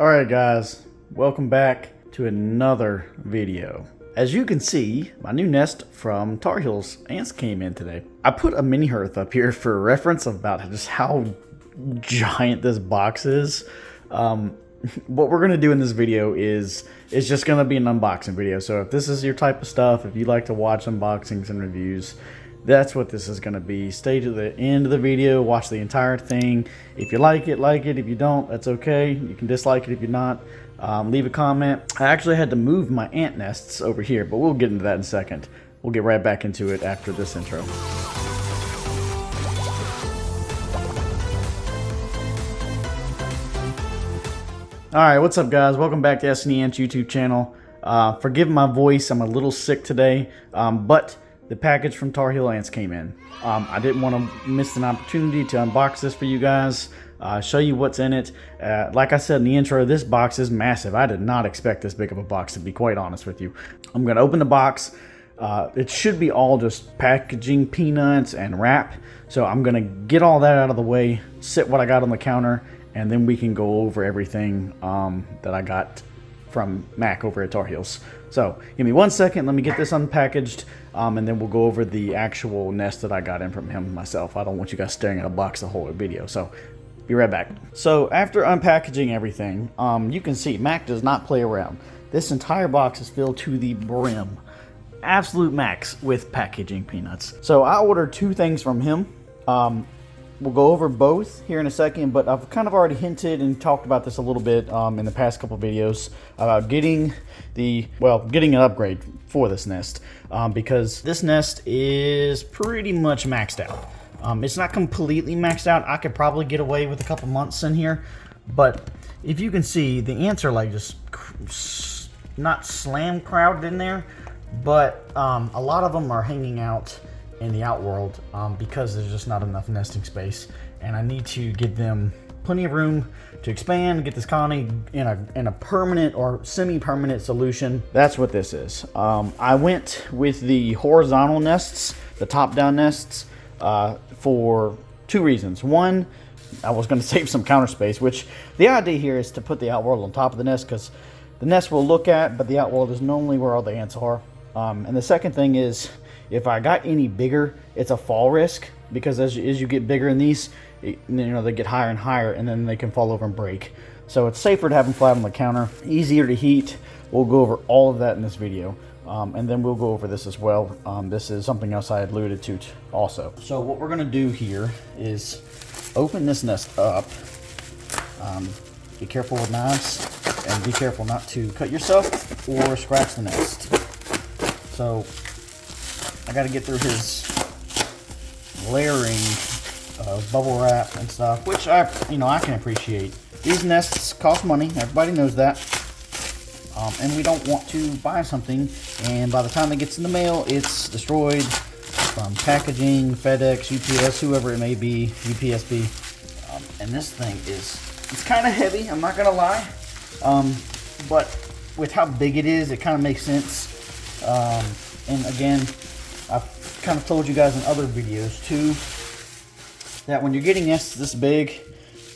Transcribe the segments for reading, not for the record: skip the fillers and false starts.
Alright guys, welcome back to another video. As you can see, my new nest from Tar Heels ants came in today. I put a mini hearth up here for reference about just how giant this box is. What we're going to do in this video is it's just going to be an unboxing video. So if this is your type of stuff, if you like to watch unboxings and reviews, that's what this is going to be. Stay to the end of the video, watch the entire thing. If you like it, like it. If you don't, that's okay. You can dislike it if you're not. Leave a comment. I actually had to move my ant nests over here, but we'll get into that in a second. We'll get right back into it after this intro. Alright, what's up guys? Welcome back to S&E Ants YouTube channel. Forgive my voice, I'm a little sick today, but the package from Tar Heel Ants came in. I didn't want to miss an opportunity to unbox this for you guys, show you what's in it. Like I said in the intro, this box is massive. I did not expect this big of a box, to be quite honest with you. I'm going to open the box. It should be all just packaging, peanuts, and wrap. So I'm going to get all that out of the way, sit what I got on the counter, and then we can go over everything that I got from Mac over at Tar Heels. So give me 1 second, let me get this unpackaged, and then we'll go over the actual nest that I got in from him myself. I don't want you guys staring at a box the whole video, so be right back. So after unpackaging everything, you can see Mac does not play around. This entire box is filled to the brim. Absolute max with packaging peanuts. So I ordered two things from him. We'll go over both here in a second, but I've kind of already hinted and talked about this a little bit in the past couple videos about getting an upgrade for this nest, because this nest is pretty much maxed out. It's not completely maxed out. I could probably get away with a couple months in here, but if you can see, the ants are like just not slam crowded in there, but a lot of them are hanging out in the outworld because there's just not enough nesting space, and I need to give them plenty of room to expand, get this colony in a permanent or semi-permanent solution. That's what this is. I went with the horizontal nests, the top-down nests, for two reasons. One, I was going to save some counter space, which the idea here is to put the outworld on top of the nest, because the nest we'll look at, but the outworld is normally where all the ants are. And the second thing is, if I got any bigger, it's a fall risk, because as you get bigger in these, they get higher and higher, and then they can fall over and break. So it's safer to have them flat on the counter, easier to heat. We'll go over all of that in this video, and then we'll go over this as well. This is something else I had alluded to also. So what we're gonna do here is open this nest up. Be careful with knives, and be careful not to cut yourself or scratch the nest. So I got to get through his layering of bubble wrap and stuff, which I can appreciate. These nests cost money, everybody knows that, and we don't want to buy something and by the time it gets in the mail, it's destroyed from packaging, FedEx, UPS, whoever it may be, UPSB. And this thing it's kind of heavy, I'm not gonna lie, but with how big it is, it kind of makes sense. And again, I've kind of told you guys in other videos too, that when you're getting nests this big,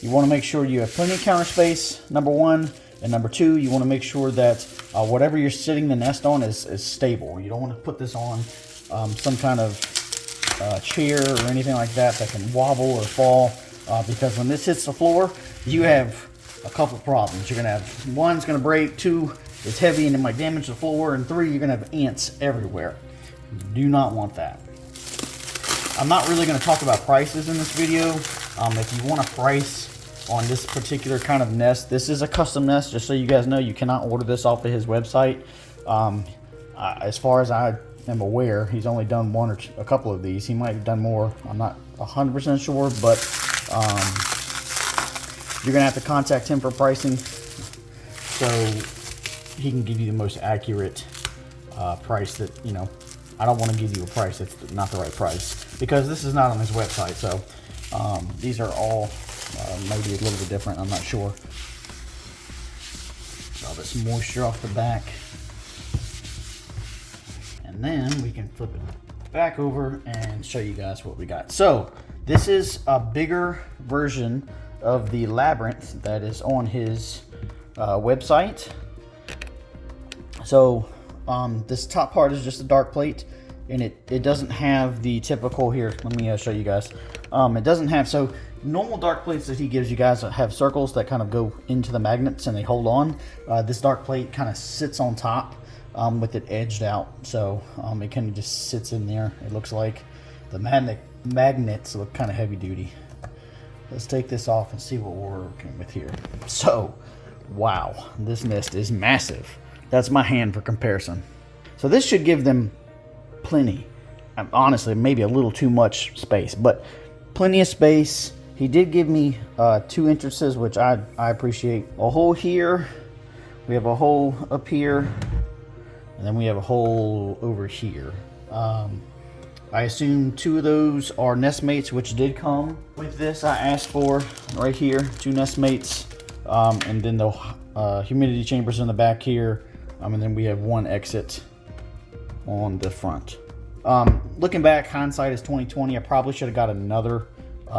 you want to make sure you have plenty of counter space, number one, and number two, you want to make sure that whatever you're sitting the nest on is stable. You don't want to put this on some kind of chair or anything like that can wobble or fall, because when this hits the floor, you have a couple problems. You're going to have, one, it's going to break, two, it's heavy and it might damage the floor, and three, you're going to have ants everywhere. Do not want that. I'm not really going to talk about prices in this video. If you want a price on this particular kind of nest, this is a custom nest, just so you guys know. You cannot order this off of his website. As far as I am aware, he's only done one or a couple of these. He might have done more. I'm not 100% sure, but you're going to have to contact him for pricing, so he can give you the most accurate price that, I don't want to give you a price that's not the right price, because this is not on his website. So these are all maybe a little bit different, I'm not sure. Draw this moisture off the back, and then we can flip it back over and show you guys what we got. So this is a bigger version of the labyrinth that is on his website. So this top part is just a dark plate, and it doesn't have the typical, here, let me show you guys. It doesn't have, so normal dark plates that he gives you guys have circles that kind of go into the magnets and they hold on. This dark plate kind of sits on top with it edged out, so it kind of just sits in there. It looks like the magnets look kind of heavy duty. Let's take this off and see what we're working with here. So, wow, this nest is massive. That's my hand for comparison. So this should give them plenty. Honestly, maybe a little too much space, but plenty of space. He did give me 2 entrances, which I appreciate. A hole here, we have a hole up here, and then we have a hole over here. I assume 2 of those are nest mates, which did come with this. I asked for right here 2 nest mates, and then the humidity chambers in the back here, and then we have 1 exit on the front. Looking back, hindsight is 2020. I probably should have got another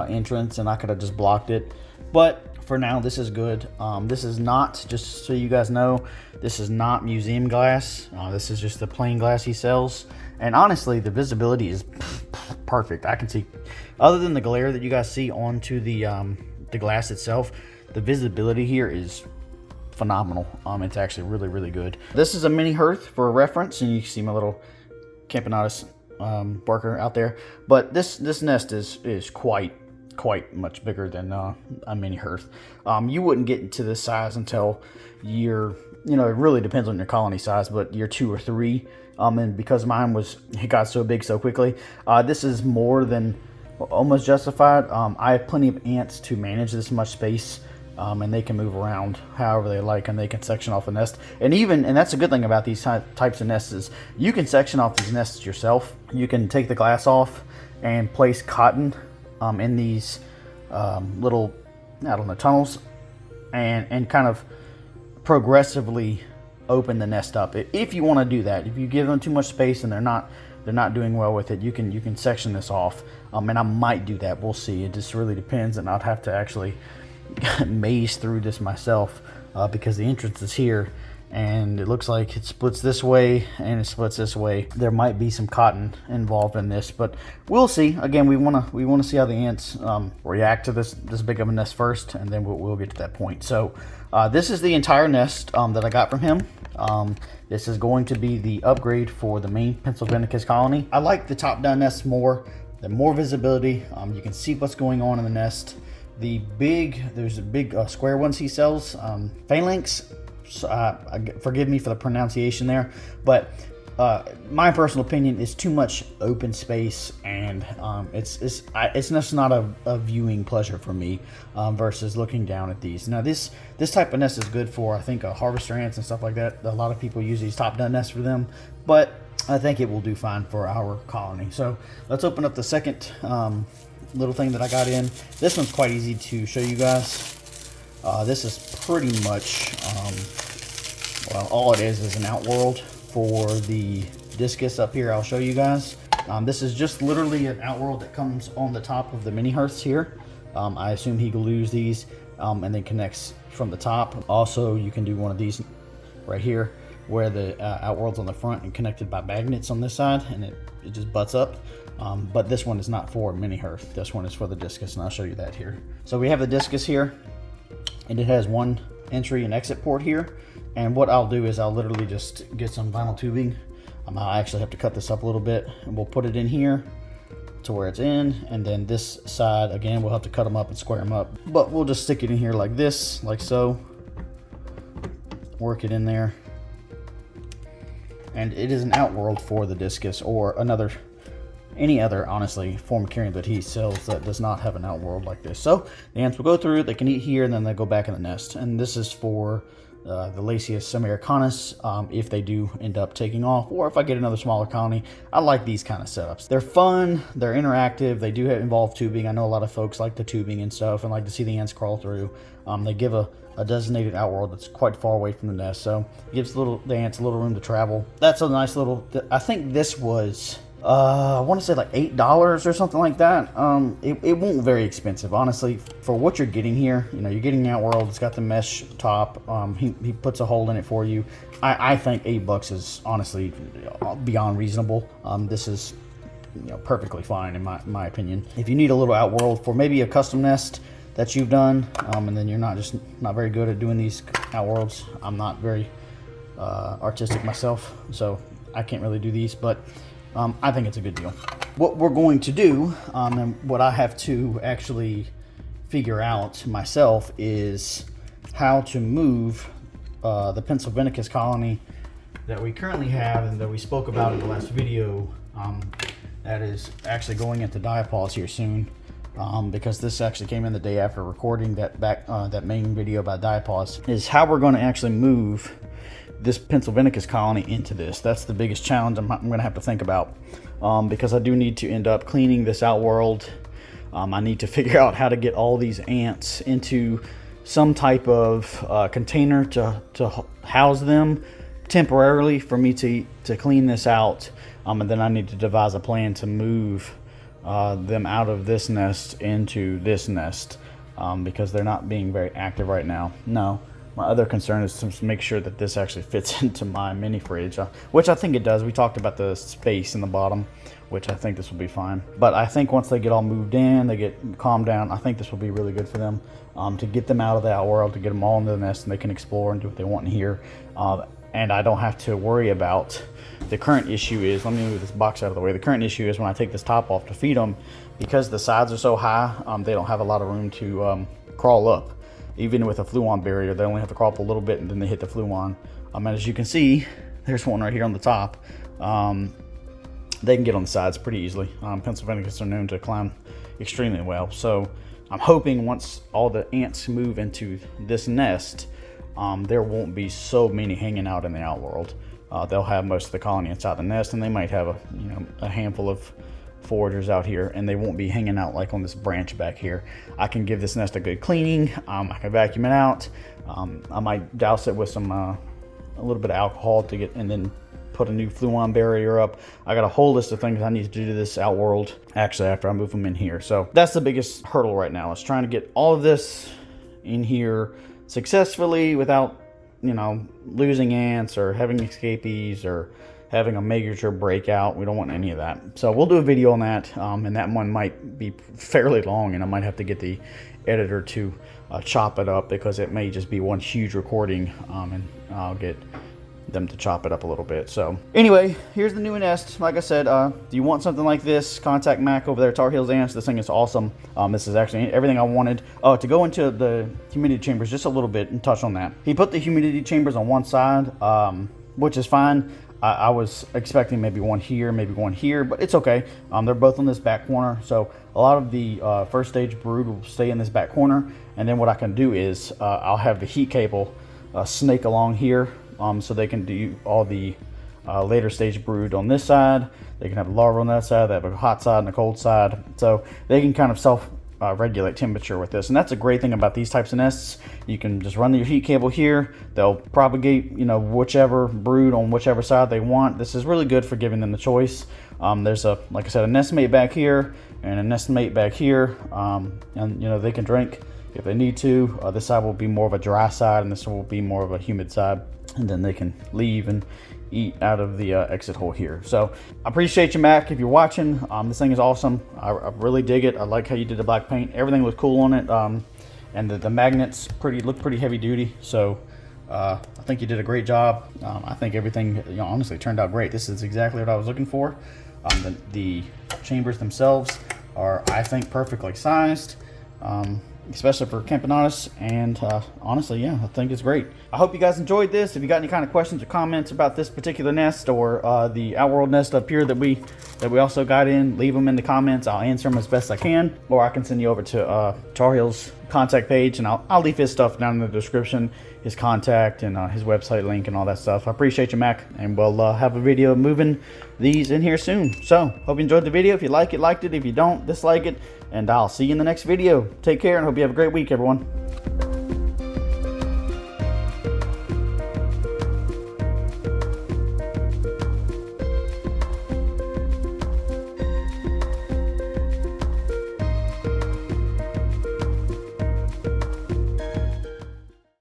entrance, and I could have just blocked it, but for now this is good. This is not, just so you guys know, this is not museum glass. This is just the plain glass he sells, and honestly the visibility is perfect. I can see, other than the glare that you guys see onto the glass itself, the visibility here is phenomenal. It's actually really good. This is a mini hearth for reference, and you can see my little Camponotus worker out there, but this nest is quite much bigger than a mini hearth. You wouldn't get into this size until year, it really depends on your colony size, but year 2 or 3. And because it got so big so quickly, this is more than almost justified. I have plenty of ants to manage this much space, and they can move around however they like, and they can section off a nest. And that's a good thing about these types of nests, is you can section off these nests yourself. You can take the glass off and place cotton in these little, I don't know, tunnels, and kind of progressively open the nest up. If you want to do that, if you give them too much space and they're not doing well with it, you can section this off. And I might do that. We'll see. It just really depends, and I'd have to actually maze through this myself, because the entrance is here, and it looks like it splits this way and it splits this way. There might be some cotton involved in this, but we'll see. Again, we want to see how the ants react to this big of a nest first, and then we'll get to that point. So this is the entire nest that I got from him. This is going to be the upgrade for the main Pennsylvanicus colony. I like the top-down nests more. The more visibility, you can see what's going on in the nest. There's a big square ones he sells, phalanx. So, forgive me for the pronunciation there, but my personal opinion is too much open space, and it's just not a viewing pleasure for me, versus looking down at these. Now this type of nest is good for, I think, harvester ants and stuff like that. A lot of people use these top-down nests for them, but I think it will do fine for our colony. So let's open up the second little thing that I got in. This one's quite easy to show you guys. This is pretty much, well, all it is an outworld for the discus up here. I'll show you guys. This is just literally an outworld that comes on the top of the mini hearths here. I assume he glues these and then connects from the top. Also, you can do one of these right here, where the outworld's on the front and connected by magnets on this side, and it just butts up. But this one is not for mini hearth. This one is for the discus, and I'll show you that here. So we have the discus here, and it has 1 entry and exit port here. And what I'll do is I'll literally just get some vinyl tubing. I'll actually have to cut this up a little bit, and we'll put it in here to where it's in. And then this side, again, we'll have to cut them up and square them up. But we'll just stick it in here like this, like so. Work it in there. And it is an outworld for the discus, or any other, honestly, form of carrion that he sells that does not have an outworld like this. So the ants will go through, they can eat here, and then they go back in the nest. And this is for the Lasius americanus, if they do end up taking off, or if I get another smaller colony. I like these kind of setups. They're fun, they're interactive, they do involve tubing. I know a lot of folks like the tubing and stuff and like to see the ants crawl through. They give a designated outworld that's quite far away from the nest, so it gives the ants a little room to travel. That's a nice little, I think this was I want to say like $8 or something like that. It won't very expensive, honestly, for what you're getting here. You know, you're getting Outworld. It's got the mesh top. He puts a hole in it for you. I think $8 is honestly beyond reasonable. This is, you know, perfectly fine in my opinion. If you need a little Outworld for maybe a custom nest that you've done, and then you're not very good at doing these Outworlds. I'm not very artistic myself, so I can't really do these, but I think it's a good deal. What we're going to do, and what I have to actually figure out myself, is how to move the Pennsylvanicus colony that we currently have and that we spoke about in the last video. That is actually going into diapause here soon, because this actually came in the day after recording that main video about diapause. Is how we're going to actually move this Pennsylvanicus colony into this. That's the biggest challenge I'm going to have to think about, because I do need to end up cleaning this Outworld. I need to figure out how to get all these ants into some type of container to house them temporarily for me to clean this out, and then I need to devise a plan to move them out of this nest into this nest, because they're not being very active right now. No. My other concern is to make sure that this actually fits into my mini fridge, which I think it does. We talked about the space in the bottom, which I think this will be fine. But I think once they get all moved in, they get calmed down, I think this will be really good for them, to get them out of the Outworld, to get them all into the nest, and they can explore and do what they want in here. And I don't have to worry about the current issue is, let me move this box out of the way. The current issue is when I take this top off to feed them, because the sides are so high, they don't have a lot of room to crawl up. Even with a fluon barrier, they only have to crawl up a little bit and then they hit the fluon. And as you can see, there's one right here on the top. They can get on the sides pretty easily. Pennsylvanicus are known to climb extremely well. So I'm hoping once all the ants move into this nest, there won't be so many hanging out in the Outworld. They'll have most of the colony inside the nest, and they might have a handful of foragers out here, and they won't be hanging out like on this branch back here. I can give this nest a good cleaning. I can vacuum it out. I might douse it with some a little bit of alcohol to get, and then put a new fluon barrier up. I got a whole list of things I need to do to this Outworld actually after I move them in here. So that's the biggest hurdle right now, is trying to get all of this in here successfully without, you know, losing ants or having escapees or having a major breakout. We don't want any of that. So we'll do a video on that, and that one might be fairly long, and I might have to get the editor to chop it up, because it may just be one huge recording, and I'll get them to chop it up a little bit. So anyway, here's the new nest. Like I said, do you want something like this? Contact Mac over there at Tar Heels Ants. This thing is awesome. This is actually everything I wanted. To go into the humidity chambers just a little bit and touch on that. He put the humidity chambers on one side, which is fine. I was expecting maybe one here, maybe one here, but it's okay. They're both on this back corner, so a lot of the first stage brood will stay in this back corner, and then what I can do is I'll have the heat cable snake along here, so they can do all the later stage brood on this side. They can have a larva on that side. They have a hot side and a cold side, so they can kind of self-regulate temperature with this. And that's a great thing about these types of nests. You can just run your heat cable here. They'll propagate, you know, whichever brood on whichever side they want. This is really good for giving them the choice. There's like I said, a nest mate back here and a nest mate back here, and you know, they can drink if they need to. This side will be more of a dry side, and this will be more of a humid side, and then they can leave and eat out of the exit hole here. So I appreciate you, Mac, if you're watching. This thing is awesome. I really dig it. I like how you did the black paint. Everything was cool on it, and the magnets look pretty heavy duty. So I think you did a great job. I think everything, you know, honestly turned out great. This is exactly what I was looking for. The chambers themselves are, I think, perfectly sized, especially for Camponotus, and honestly, yeah, I think it's great. I hope you guys enjoyed this. If you got any kind of questions or comments about this particular nest, or the Outworld nest up here that we also got in, leave them in the comments. I'll answer them as best I can, or I can send you over to Tar Heels contact page, and I'll leave his stuff down in the description, his contact and his website link and all that stuff. I appreciate you, Mac, and we'll have a video moving these in here soon. So hope you enjoyed the video. If you like it, liked it. If you don't, dislike it, and I'll see you in the next video. Take care, and hope you have a great week, everyone.